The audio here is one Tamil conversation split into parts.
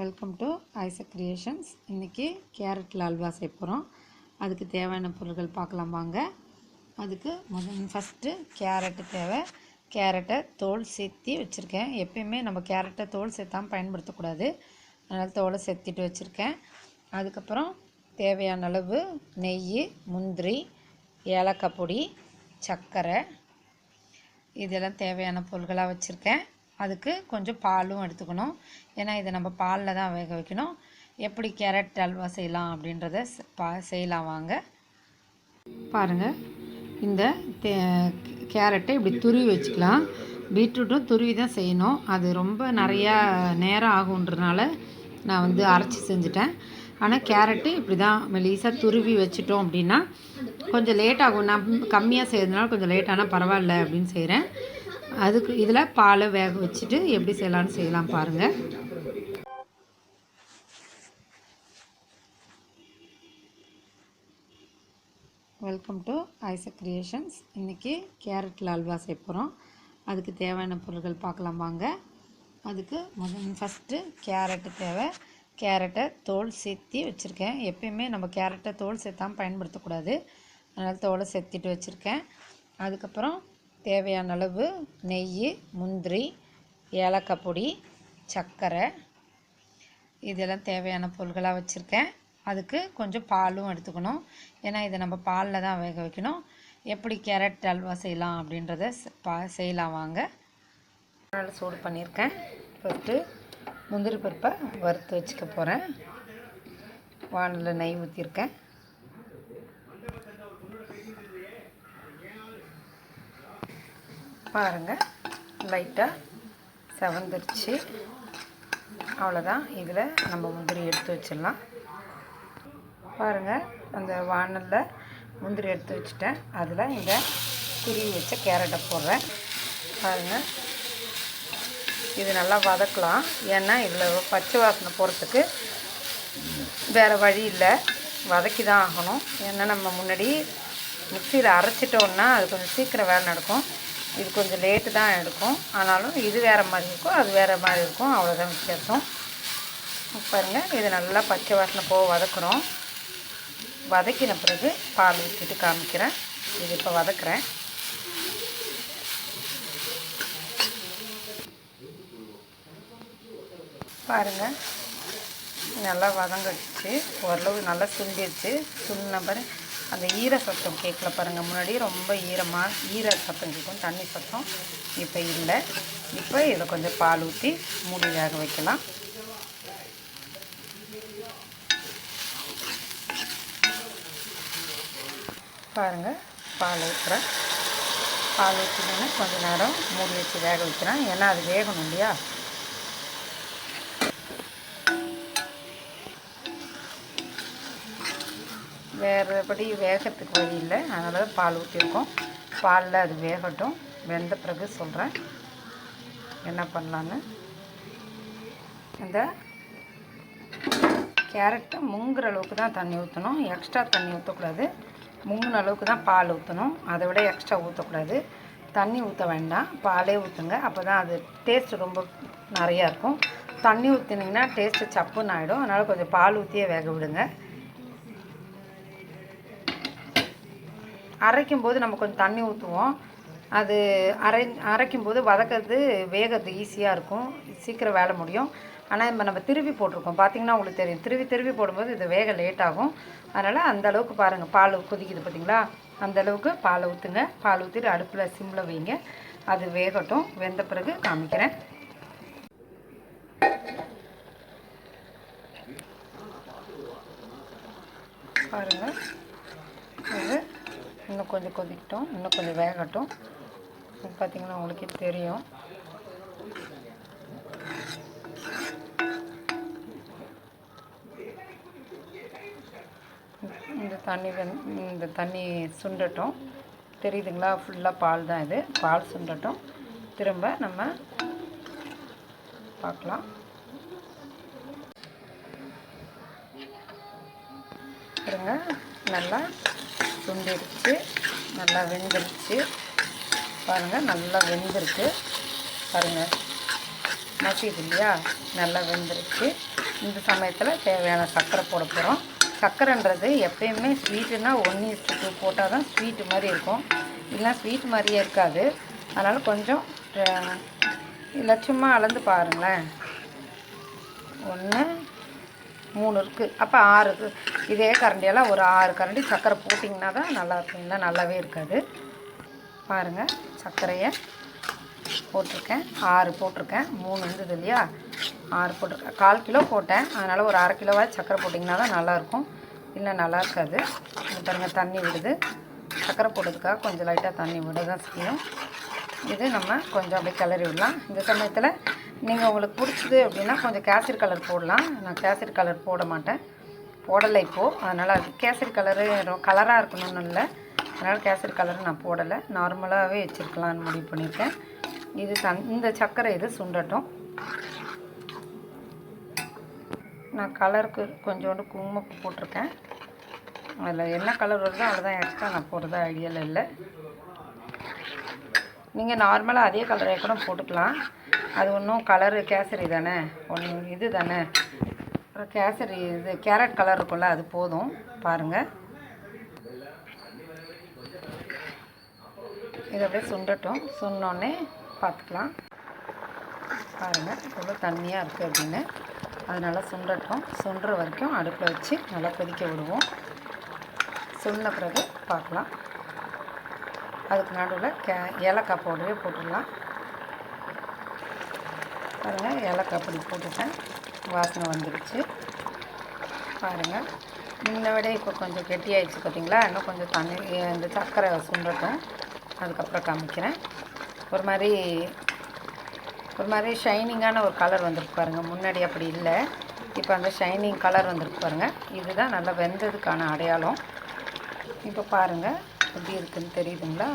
Welcome to Isaac creations. இன்றைக்கி கேரட்டில் அல்வா செய்ய போகிறோம். அதுக்கு தேவையான பொருட்கள் பார்க்கலாம் வாங்க. அதுக்கு ஃபஸ்ட்டு கேரட்டு தேவை. கேரட்டை தோல் சேர்த்தி வச்சுருக்கேன். எப்பயுமே நம்ம கேரட்டை தோல் சேர்த்தாமல் பயன்படுத்தக்கூடாது, அதனால் தோலை சேர்த்திட்டு வச்சுருக்கேன். அதுக்கப்புறம் தேவையான அளவு நெய், முந்திரி, ஏலக்காய் பொடி, சர்க்கரை, இதெல்லாம் தேவையான பொருட்களாக வச்சுருக்கேன். அதுக்கு கொஞ்சம் பாலும் எடுத்துக்கணும், ஏன்னா இதை நம்ம பாலில் தான் வேக வைக்கணும். எப்படி கேரட் அல்வா செய்யலாம் அப்படின்றத செய்யலாம் வாங்க. பாருங்கள், இந்த கேரட்டை இப்படி துருவி வச்சுக்கலாம். பீட்ரூட்டும் துருவி தான் செய்யணும், அது ரொம்ப நிறையா நேரம் ஆகுன்றதுனால நான் அரைச்சி செஞ்சுட்டேன். ஆனால் கேரட்டு இப்படி தான் மெலிசாக துருவி வச்சுட்டோம் அப்படின்னா கொஞ்சம் லேட் ஆகும். நான் கம்மியாக செய்கிறதுனால கொஞ்சம் லேட் ஆனால் பரவாயில்ல அப்படின்னு செய்கிறேன். அதுக்கு இதில் பாலை வேக வச்சுட்டு எப்படி செய்யலான்னு செய்யலாம் பாருங்கள். Welcome to Isaac creations. இன்றைக்கி கேரட்டில் அல்வா செய்ய போகிறோம். அதுக்கு தேவையான பொருட்கள் பார்க்கலாம் வாங்க. அதுக்கு ஃபஸ்ட்டு கேரட்டு தேவை. கேரட்டை தோல் சேர்த்தி வச்சுருக்கேன். எப்பயுமே நம்ம கேரட்டை தோல் சேர்த்தாமல் பயன்படுத்தக்கூடாது, அதனால் தோலை சேர்த்திட்டு வச்சுருக்கேன். அதுக்கப்புறம் தேவையான அளவு நெய், முந்திரி, ஏலக்காய் பொடி, சர்க்கரை, இதெல்லாம் தேவையான பொருட்களாக வச்சுருக்கேன். அதுக்கு கொஞ்சம் பாலும் எடுத்துக்கணும், ஏன்னா இதை நம்ம பாலில் தான் வேக வைக்கணும். எப்படி கேரட் அல்வா செய்யலாம் அப்படின்றத செய்யலாம் வாங்க. நல்லா சூடு பண்ணியிருக்கேன். ஃபஸ்ட்டு முந்திரி பருப்பை வறுத்து வச்சுக்க போகிறேன். வானலில் நெய் ஊற்றிருக்கேன். பாருங்கள், லைட்டாக செவந்துருச்சு. அவ்வளோதான். இதில் நம்ம முந்திரி எடுத்து வச்சிடலாம். பாருங்கள், அந்த வானலில் முந்திரி எடுத்து வச்சுட்டேன். அதில் இந்த துருவி வச்ச கேரட்டை போடுறேன். பாருங்கள், இது நல்லா வதக்கலாம், ஏன்னா இதில் பச்சை வாசனை போகிறதுக்கு வேறு வழி இல்லை, வதக்கி தான் ஆகணும். ஏன்னா நம்ம முன்னாடி மிக்சியில் அரைச்சிட்டோன்னா அது கொஞ்சம் சீக்கிரம் வேலை நடக்கும். இது கொஞ்சம் லேட்டு தான் எடுக்கும், ஆனாலும் இது வேறு மாதிரி இருக்கும், அது வேறு மாதிரி இருக்கும், அவ்வளோதான் வித்தியாசம். பாருங்கள், இது நல்லா பச்சை வாசனை போக வதக்குறோம். வதக்கின பிறகு பால் ஊற்றிட்டு காமிக்கிறேன். இது இப்போ வதக்குறேன். பாருங்கள், நல்லா வதங்கிடுச்சு, ஓரளவு நல்லா சுண்டிடுச்சு. சுண்டின பாரு அந்த ஈர சத்தம் கேட்கல பாருங்கள். முன்னாடி ரொம்ப ஈர சத்தம் கேட்கும், தண்ணி சத்தம். இப்போ இல்லை. இப்போ இதில் கொஞ்சம் பால் ஊற்றி மூடி வேக வைக்கலாம். பாருங்கள், பால் ஊற்றுறேன். பால் ஊற்றினோன்னா கொஞ்சம் நேரம் மூடி வச்சு வேக வைக்கிறேன், ஏன்னா அது வேகணும் இல்லையா. வேறுபடி வேகிறதுக்கு வழி இல்லை, அதனால தான் பால் ஊற்றிருக்கோம். பாலில் அது வேகட்டும், வெந்த பிறகு சொல்கிறேன் என்ன பண்ணலான்னு. இந்த கேரட்டை முங்குற அளவுக்கு தான் தண்ணி ஊற்றணும், எக்ஸ்ட்ரா தண்ணி ஊற்றக்கூடாது. முங்குன அளவுக்கு தான் பால் ஊற்றணும், அதை விட எக்ஸ்ட்ரா ஊற்றக்கூடாது. தண்ணி ஊற்ற வேண்டாம், பாலே ஊற்றுங்க, அப்போ தான் அது டேஸ்ட்டு ரொம்ப நிறையா இருக்கும். தண்ணி ஊற்றினீங்கன்னா டேஸ்ட்டு சப்புன்னு ஆகிடும், அதனால் கொஞ்சம் பால் ஊற்றியே வேக விடுங்க. அரைக்கும்போது நம்ம கொஞ்சம் தண்ணி ஊற்றுவோம், அது அரைக்கும்போது வதக்கிறது வேகிறது ஈஸியாக இருக்கும், சீக்கிரம் வேலை முடியும். ஆனால் இப்போ நம்ம திருவி போட்டிருக்கோம், பார்த்திங்கன்னா உங்களுக்கு தெரியும். திருவி போடும்போது இது வேக லேட் ஆகும். அதனால் அந்தளவுக்கு பாருங்கள், பால் கொதிக்குது பார்த்திங்களா, அந்தளவுக்கு பாலை ஊற்றுங்க. பால் ஊற்றிட்டு அடுப்பில் சிம்மில் வைங்க, அது வேகட்டும். வெந்த பிறகு காமிக்கிறேன். பாருங்கள், இது இன்னும் கொஞ்சம் கொதிக்கட்டும், இன்னும் கொஞ்சம் வேகட்டும். பார்த்திங்கன்னா உங்களுக்கே தெரியும். இந்த தண்ணி சுண்டட்டும். தெரியுதுங்களா, ஃபுல்லாக பால் தான் இது. பால் சுண்டட்டும், திரும்ப நம்ம பார்க்கலாம். பாருங்க, நல்லா சுண்டிருச்சு, நல்லா வெந்துருச்சு. பாருங்கள், நல்லா வெந்திருக்கு பாருங்கள், மசிது இல்லையா, நல்லா வெந்துருச்சு. இந்த சமயத்தில் தேவையான சர்க்கரை போட போகிறோம். சர்க்கரைன்றது எப்பயுமே ஸ்வீட்டுன்னா 1:2 போட்டால் தான் ஸ்வீட்டு மாதிரி இருக்கும், இல்லைனா ஸ்வீட் மாதிரியே இருக்காது. அதனால் கொஞ்சம் இல்லை சும்மா அளந்து பாருங்களேன். 1 3 இருக்குது, அப்போ 6 இதே கரண்டியெல்லாம் ஒரு 6 கரண்டி சர்க்கரை போட்டிங்கன்னா தான் நல்லாயிருக்கும், இல்லை நல்லாவே இருக்காது. பாருங்கள், சர்க்கரையை போட்டிருக்கேன், 6 போட்டிருக்கேன். 3 இருந்தது இல்லையா, 6 போட்டிருக்கேன். 1/4 கிலோ போட்டேன், அதனால் ஒரு அரை கிலோவாக சர்க்கரை போட்டிங்கன்னா தான் நல்லாயிருக்கும், இல்லை நல்லா இருக்காது. பாருங்கள், தண்ணி விடுது. சர்க்கரை போட்டதுக்காக கொஞ்சம் லைட்டாக தண்ணி விட தான் செய்யும். இது நம்ம கொஞ்சம் அப்படியே கிளறி விடலாம். இந்த சமயத்தில் நீங்கள் உங்களுக்கு பிடிச்சிது அப்படின்னா கொஞ்சம் கேசரி கலர் போடலாம். நான் கேசரி கலர் போட மாட்டேன், போடலை இப்போது. அதனால் அது கேசரி கலரு கலராக இருக்கணும்னு இல்லை, அதனால் கேசரி கலர் நான் போடலை, நார்மலாகவே வச்சுருக்கலான்னு முடிவு பண்ணியிருக்கேன். இது இந்த சர்க்கரை இது சுண்டட்டும். நான் கலருக்கு கொஞ்சோண்டு குங்குமப்பூ போட்டிருக்கேன். அதில் என்ன கலர் வருதோ அவ்வளோதான், எக்ஸ்ட்ரா நான் போடுறதா ஐடியாவில் இல்லை. நீங்கள் நார்மலாக அதே கலரை கூட போட்டுக்கலாம், அது ஒன்றும் கலரு கேசரி தானே, ஒன்று இது தானே கேசரி, இது கேரட் கலர் இருக்கும்ல, அது போதும். பாருங்கள், இது அப்படியே சுண்டட்டும். சுண்டோடனே பார்த்துக்கலாம். பாருங்கள் எவ்வளோ தண்ணியாக இருக்குது அப்படின்னு. அதனால் சுண்டட்டும். சுண்டுற வரைக்கும் அடுப்பில் வச்சு நல்லா கொதிக்க விடுவோம். சுண்டின பிறகு பார்க்கலாம். அதுக்கு நடுவில் ஏலக்காய் பவுடரே போட்டுடலாம். பாருங்கள், ஏலக்காய் பொடி போட்டுட்டேன், வாசனை வந்துடுச்சு. பாருங்கள், முன்ன விட இப்போ கொஞ்சம் கெட்டியாகிடுச்சு பார்த்தீங்களா. இன்னும் கொஞ்சம் தண்ணி இந்த சர்க்கரை சுண்டட்டும், அதுக்கப்புறம் காமிக்கிறேன். ஒரு மாதிரி ஷைனிங்கான ஒரு கலர் வந்துருக்கு பாருங்கள். முன்னாடி அப்படி இல்லை, இப்போ அந்த ஷைனிங் கலர் வந்துருக்கு பாருங்கள். இதுதான் நல்லா வெந்ததுக்கான அடையாளம். இப்போ பாருங்கள் எப்படி இருக்குதுன்னு தெரியுதுங்களா.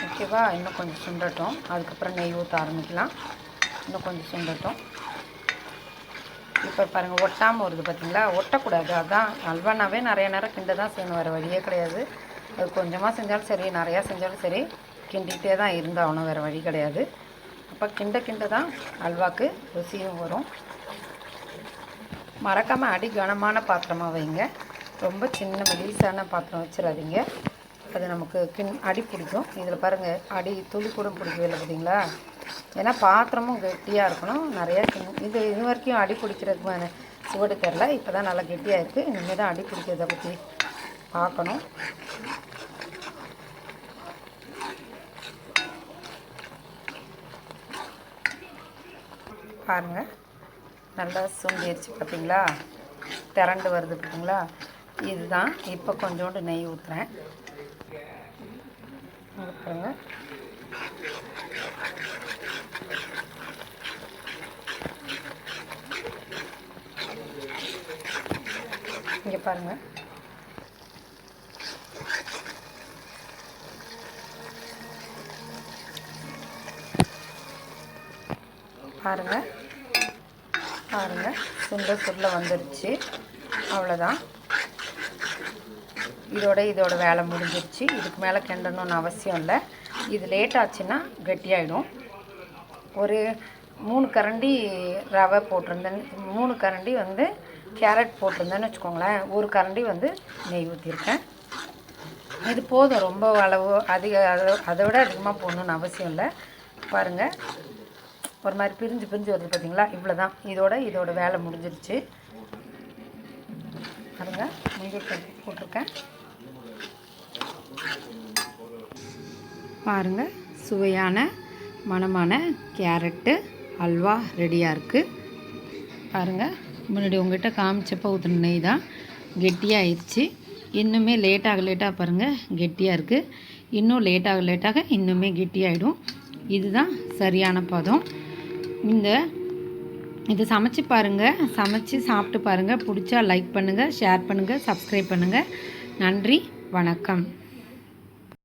ஓகேவா, இன்னும் கொஞ்சம் சுண்டட்டும், அதுக்கப்புறம் நெய் ஊற்ற ஆரம்பிக்கலாம். இன்னும் கொஞ்சம் சுண்டட்டும். இப்போ பாருங்கள், ஒட்டாமல் வருது பார்த்தீங்களா. ஒட்டக்கூடாது, அதுதான் அல்வானாவே நிறைய நேரம் கிண்ட தான் செய்யணும், வேறு வழியே கிடையாது. அது கொஞ்சமாக செஞ்சாலும் சரி, நிறையா செஞ்சாலும் சரி, கிண்டிகிட்டே தான் இருந்தாகணும், வேறு வழி கிடையாது. அப்போ கிண்ட தான் அல்வாக்கு ருசியும் வரும். மறக்காமல் அடி கனமான பாத்திரமாக வைங்க, ரொம்ப சின்ன மெலிசான பாத்திரம் வச்சிடாதீங்க, அது நமக்கு அடி பிடிக்கும். இதில் பாருங்கள், அடி துளி கூட பிடிக்கவே இல்லை பார்த்தீங்களா. ஏன்னா பாத்திரமும் கெட்டியாக இருக்கணும். நிறையா இது வரைக்கும் அடி பிடிக்கிறதுக்கு சுவடு தெரில, இப்போ தான் நல்லா கெட்டியாக இருக்குது. இனிமேல் தான் அடி பிடிக்கிறத பற்றி பார்க்கணும். பாருங்கள், நல்லா சுண்டிடுச்சு பார்த்தீங்களா, திரண்டு வருது பார்த்தீங்களா. இதுதான். இப்போ கொஞ்சோண்டு நெய் ஊற்றுறேன். பாருங்கள், இங்கே பாருங்கள், பாருங்கள் பாருங்கள், சுண்ட வந்துடுச்சு. அவ்வளோதான், இதோட வேலை முடிஞ்சிருச்சு. இதுக்கு மேலே கிண்டணும்னு அவசியம் இல்லை. இது லேட் ஆச்சுன்னா கெட்டியாயிடும். ஒரு 3 கரண்டி ரவை போட்டிருந்தேன், 3 கரண்டி கேரட் போட்டிருந்தேன்னு வச்சுக்கோங்களேன். 1 கரண்டி நெய் ஊற்றிருக்கேன். இது போதும், ரொம்ப அளவு அதை விட அதிகமாக போடணுன்னு அவசியம் இல்லை. பாருங்கள், ஒரு மாதிரி பிரிஞ்சு வருது பார்த்தீங்களா. இவ்வளோ தான், இதோட வேலை முடிஞ்சிருச்சு. பாருங்கள், மஞ்சள் போட்டிருக்கேன். பாருங்கள், சுவையான மணமான கேரட்டு அல்வா ரெடியாக இருக்குது. பாருங்கள், முன்னாடி உங்கள்கிட்ட காமிச்சப்போ ஊற்றின நெய் தான் கெட்டியாகிடுச்சு. இன்னுமே லேட்டாக பாருங்கள் கெட்டியாக இருக்குது. இன்னும் லேட்டாக இன்னுமே கெட்டியாகிடும். இதுதான் சரியான பதம். இது சமைச்சு பாருங்கள், சமைச்சு சாப்பிட்டு பாருங்கள். பிடிச்சா லைக் பண்ணுங்கள், ஷேர் பண்ணுங்கள், சப்ஸ்கிரைப் பண்ணுங்கள். நன்றி, வணக்கம்.